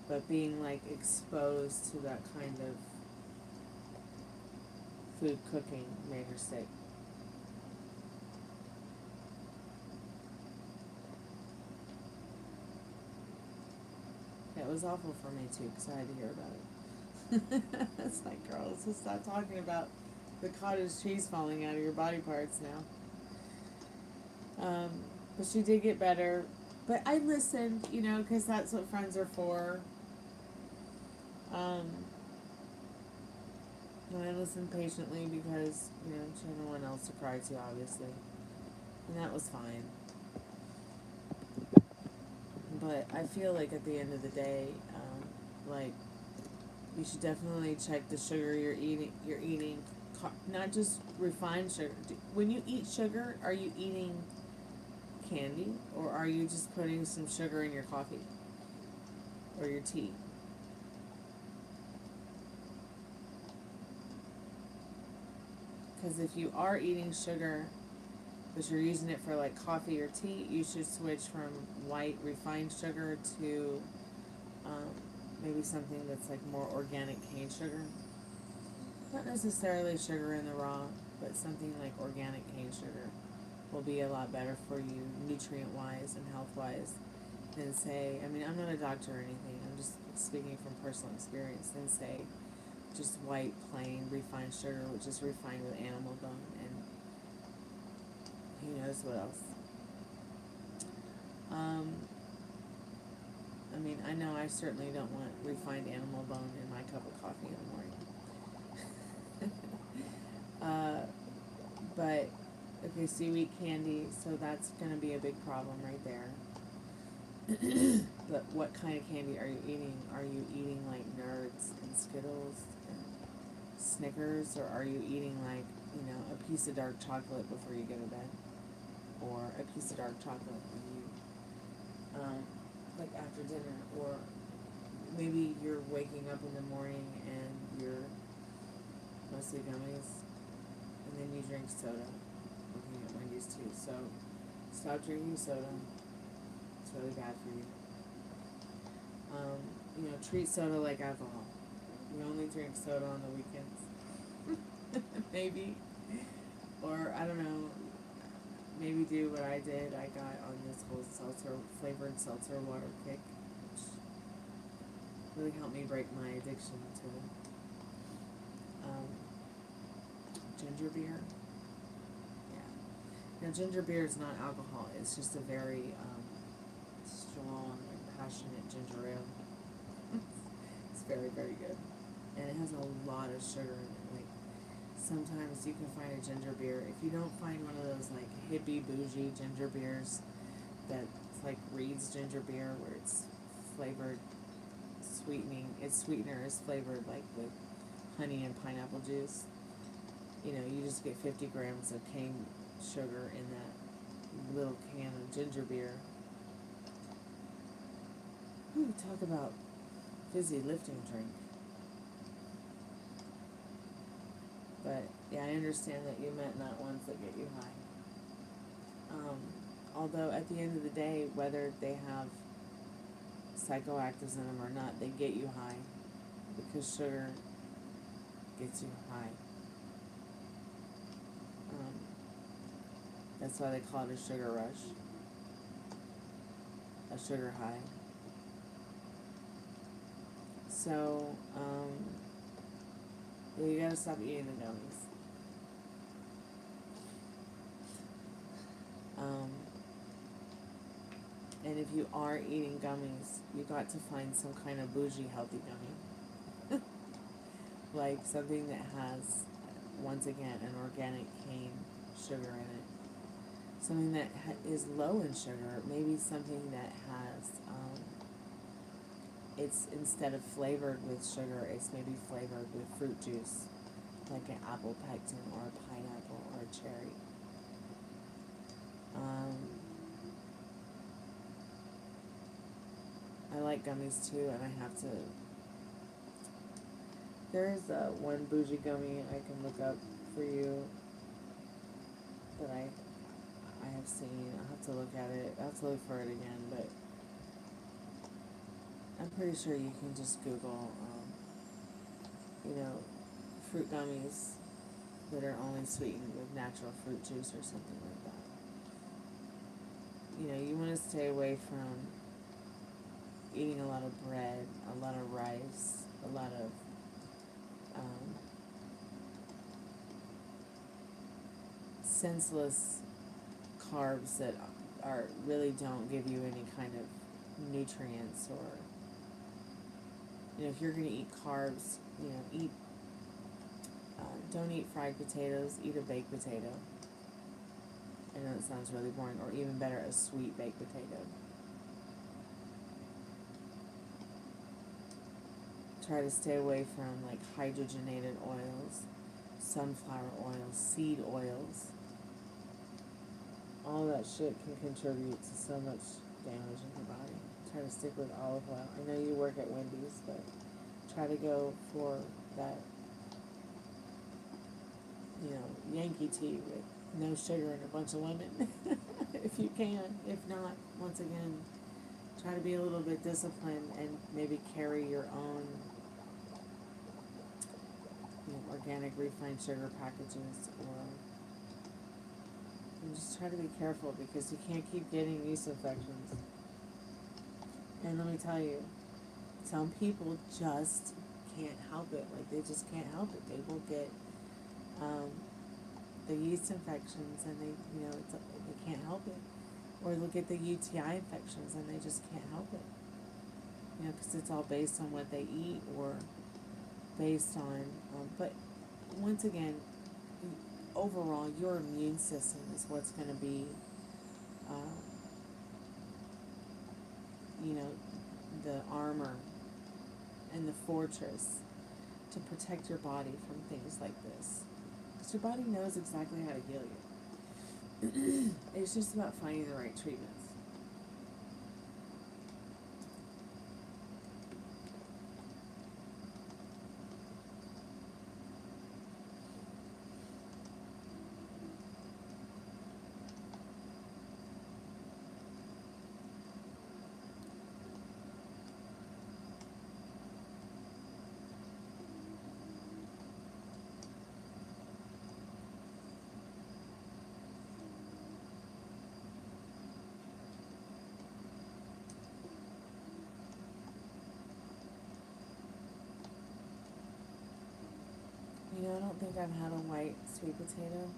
but being like exposed to that kind of food cooking made her sick. It was awful for me too, because I had to hear about it. It's like, girl, let's just stop talking about the cottage cheese falling out of your body parts now. But she did get better. But I listened, because that's what friends are for. And I listened patiently because, she had no one else to cry to, obviously. And that was fine. But I feel like at the end of the day, you should definitely check the sugar you're eating, not just refined sugar. When you eat sugar, are you eating candy, or are you just putting some sugar in your coffee or your tea? Because if you are eating sugar, but you're using it for like coffee or tea, you should switch from white refined sugar to maybe something that's like more organic cane sugar. Not necessarily sugar in the raw, but something like organic cane sugar will be a lot better for you nutrient-wise and health-wise than say, I'm not a doctor or anything, I'm just speaking from personal experience, than say just white, plain, refined sugar, which is refined with animal bone, and who knows what else. I mean, I know I certainly don't want refined animal bone in my cup of coffee in the morning. But, okay, so you eat candy, so that's going to be a big problem right there. But what kind of candy are you eating? Are you eating like Nerds and Skittles and Snickers, or are you eating like, you know, a piece of dark chocolate before you go to bed? Or a piece of dark chocolate when you, like after dinner, or maybe you're waking up in the morning and you're mostly gummies, and then you drink soda. Looking at Wendy's too, so stop drinking soda. It's really bad for you. You know, treat soda like alcohol. You only drink soda on the weekends. Maybe. Or, I don't know, maybe do what I did. I got on this whole flavored seltzer water kick, which really helped me break my addiction to ginger beer. Yeah. Now, ginger beer is not alcohol. It's just a very strong and passionate ginger ale. It's very, very good. And it has a lot of sugar in it. Like, sometimes you can find a ginger beer. If you don't find one of those, like, hippie, bougie ginger beers that's like Reed's ginger beer, where it's flavored its sweetener is flavored, like, with honey and pineapple juice. You know, you just get 50 grams of cane sugar in that little can of ginger beer. Ooh, talk about fizzy lifting drink. But, yeah, I understand that you meant not ones that get you high. Although, at the end of the day, whether they have psychoactives in them or not, they get you high. Because sugar gets you high. That's why they call it a sugar rush. A sugar high. So, yeah, you gotta stop eating the gummies. And if you are eating gummies, you got to find some kind of bougie healthy gummy. Like something that has, once again, an organic cane sugar in it. Something that is low in sugar. Maybe something that has, it's instead of flavored with sugar, it's maybe flavored with fruit juice. Like an apple pectin or a pineapple or a cherry. I like gummies too, and I have to. There's one bougie gummy I can look up for you that I have seen. I'll have to look at it. I'll have to look for it again, but I'm pretty sure you can just Google, you know, fruit gummies that are only sweetened with natural fruit juice or something like that. You know, you want to stay away from eating a lot of bread, a lot of rice, a lot of senseless carbs that really don't give you any kind of nutrients, or, you know, if you're going to eat carbs, you know, don't eat fried potatoes, eat a baked potato. I know it sounds really boring, or even better, a sweet baked potato. Try to stay away from, like, hydrogenated oils, sunflower oils, seed oils. All that shit can contribute to so much damage in your body. Try to stick with olive oil. I know you work at Wendy's, but try to go for that, you know, Yankee tea with no sugar and a bunch of lemon, if you can. If not, once again, try to be a little bit disciplined and maybe carry your own, you know, organic refined sugar packages, or, and just try to be careful, because you can't keep getting yeast infections. And let me tell you, some people just can't help it. Like, they just can't help it. They will get the yeast infections, and they, you know, they can't help it. Or they'll get the UTI infections, and they just can't help it. you know, because it's all based on what they eat or based on, but once again, overall, your immune system is what's going to be, you know, the armor and the fortress to protect your body from things like this. Because your body knows exactly how to heal you. It's just about finding the right treatments. You know, I don't think I've had a white sweet potato.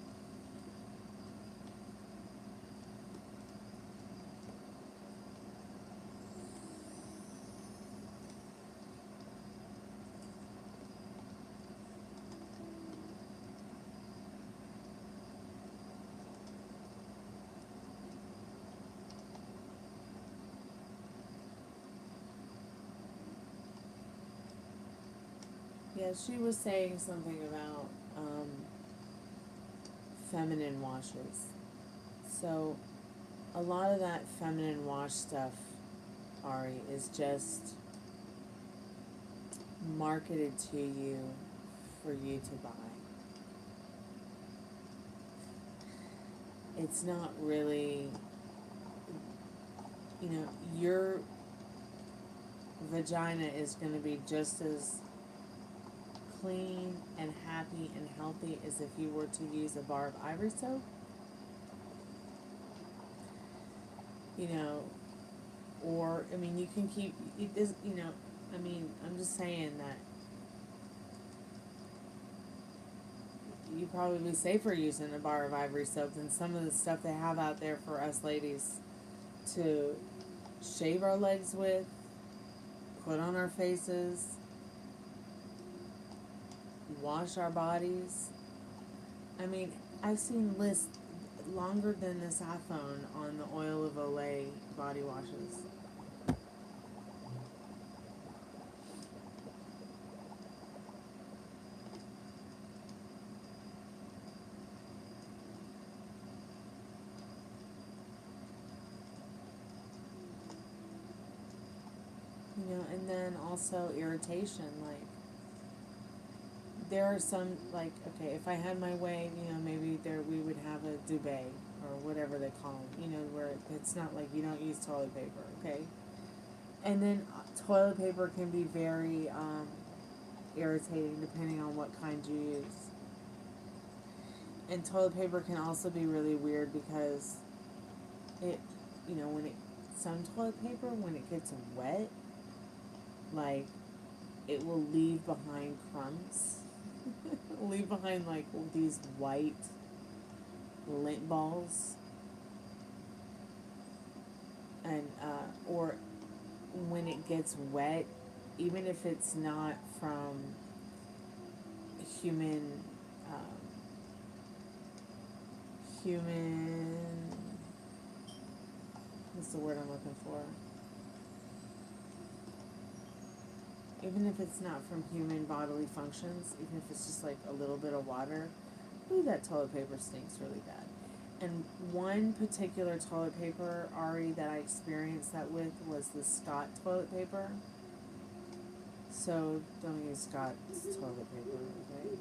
Yeah, she was saying something about feminine washes. So, a lot of that feminine wash stuff, Ari, is just marketed to you for you to buy. It's not really, you know, your vagina is going to be just as clean and happy and healthy as if you were to use a bar of ivory soap. You know, or, I mean, you can keep, it is, you know, I mean, I'm just saying that you probably be safer using a bar of ivory soap than some of the stuff they have out there for us ladies to shave our legs with, put on our faces, wash our bodies. I mean, I've seen lists longer than this iPhone on the oil of Olay body washes. You know, and then also irritation, like, there are some, like, okay, if I had my way, you know, maybe we would have a duvet, or whatever they call them, you know, where it's not like you don't use toilet paper, okay? And then toilet paper can be very irritating depending on what kind you use. And toilet paper can also be really weird because it, you know, some toilet paper, when it gets wet, like, it will leave behind crumbs. Leave behind, like, these white lint balls. And, or when it gets wet, even if it's not from human, what's the word I'm looking for? Even if it's not from human bodily functions, even if it's just like a little bit of water, ooh, that toilet paper stinks really bad. And one particular toilet paper, Ari, that I experienced that with was the Scott toilet paper. So don't use Scott's toilet paper, okay?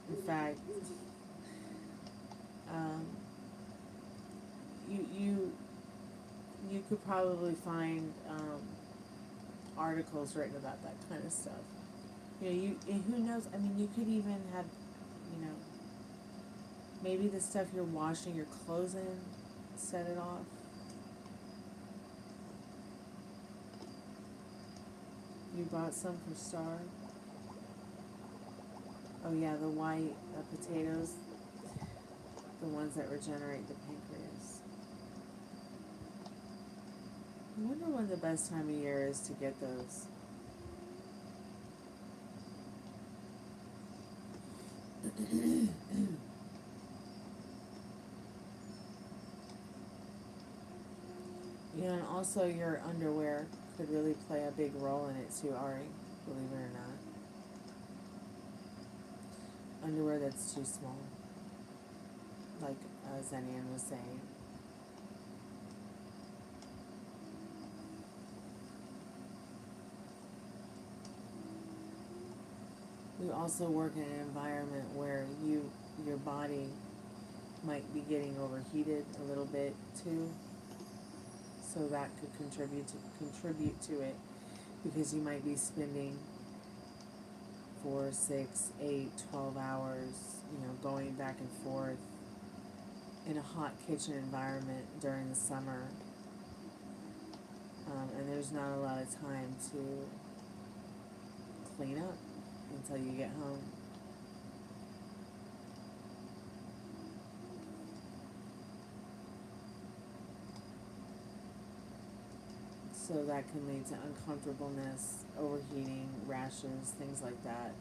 In fact, you could probably find articles written about that kind of stuff. You know, and who knows? I mean, you could even have, you know, maybe the stuff you're washing your clothes in set it off. You bought some for Star. Oh yeah, the white potatoes, the ones that regenerate the pancreas. I wonder when the best time of year is to get those. Yeah, and also your underwear could really play a big role in it too, Ari, believe it or not. Underwear that's too small, like Zenian was saying. We also work in an environment where your body might be getting overheated a little bit too, so that could contribute to it, because you might be spending 4, 6, 8, 12 hours, going back and forth in a hot kitchen environment during the summer, and there's not a lot of time to clean up until you get home. So that can lead to uncomfortableness, overheating, rashes, things like that.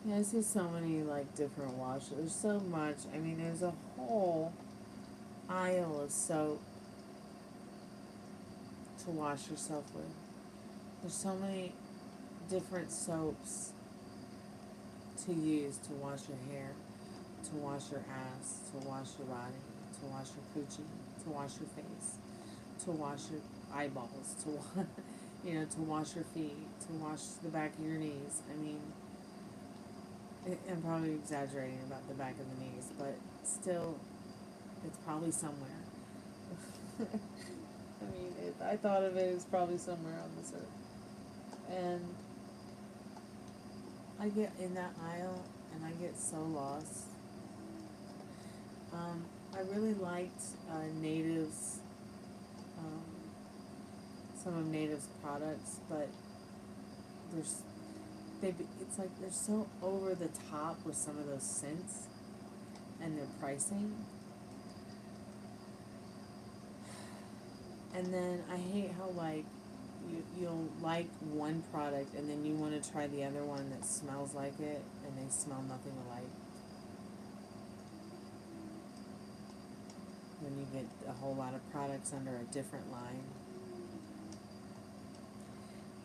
Yeah, I see so many different washes. There's so much. I mean, there's a whole aisle of soap to wash yourself with. There's so many different soaps to use to wash your hair, to wash your ass, to wash your body, to wash your coochie, to wash your face, to wash your eyeballs, to to wash your feet, to wash the back of your knees. I mean, I'm probably exaggerating about the back of the knees, but still, it's probably somewhere. I mean, I thought of it as probably somewhere on this earth. And I get in that aisle and I get so lost. I really liked Native's, some of Native's products, but it's like they're so over the top with some of those scents and their pricing. And then I hate how like you'll like one product and then you want to try the other one that smells like it and they smell nothing alike. When you get a whole lot of products under a different line.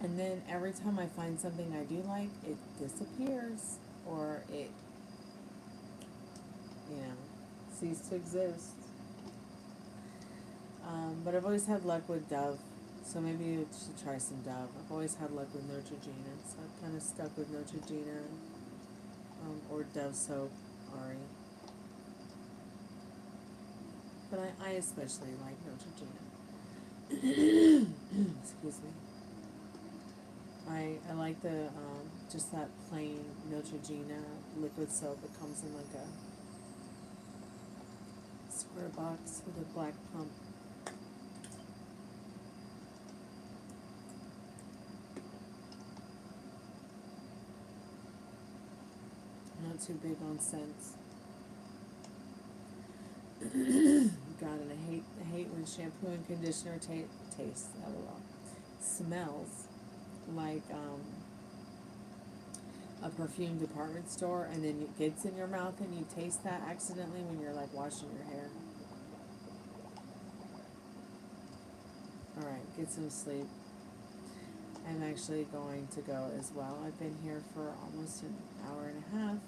And then every time I find something I do like, it disappears or it, ceases to exist. But I've always had luck with Dove, so maybe you should try some Dove. I've always had luck with Neutrogena, so I've kind of stuck with Neutrogena or Dove soap, Ari. But I especially like Neutrogena. Excuse me. I like the just that plain Neutrogena liquid soap. It comes in like a square box with a black pump. Not too big on scents. God, and I hate when shampoo and conditioner taste, smells like a perfume department store, and then it gets in your mouth and you taste that accidentally when you're like washing your hair. Alright, get some sleep. I'm actually going to go as well. I've been here for almost an hour and a half.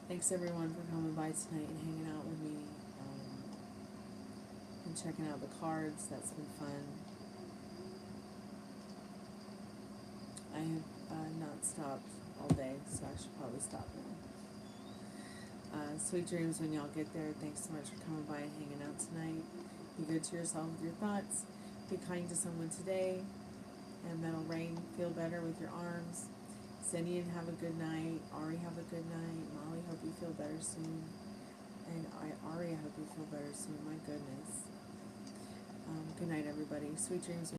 Thanks everyone for coming by tonight and hanging out with me and checking out the cards. That's been fun. I have not stopped all day, so I should probably stop now. Sweet dreams when y'all get there. Thanks so much for coming by and hanging out tonight. Be good to yourself with your thoughts. Be kind to someone today. And that'll rain. Feel better with your arms. Zenian, have a good night. Ari, have a good night. Molly, hope you feel better soon. And Ari, I hope you feel better soon. My goodness. Good night, everybody. Sweet dreams.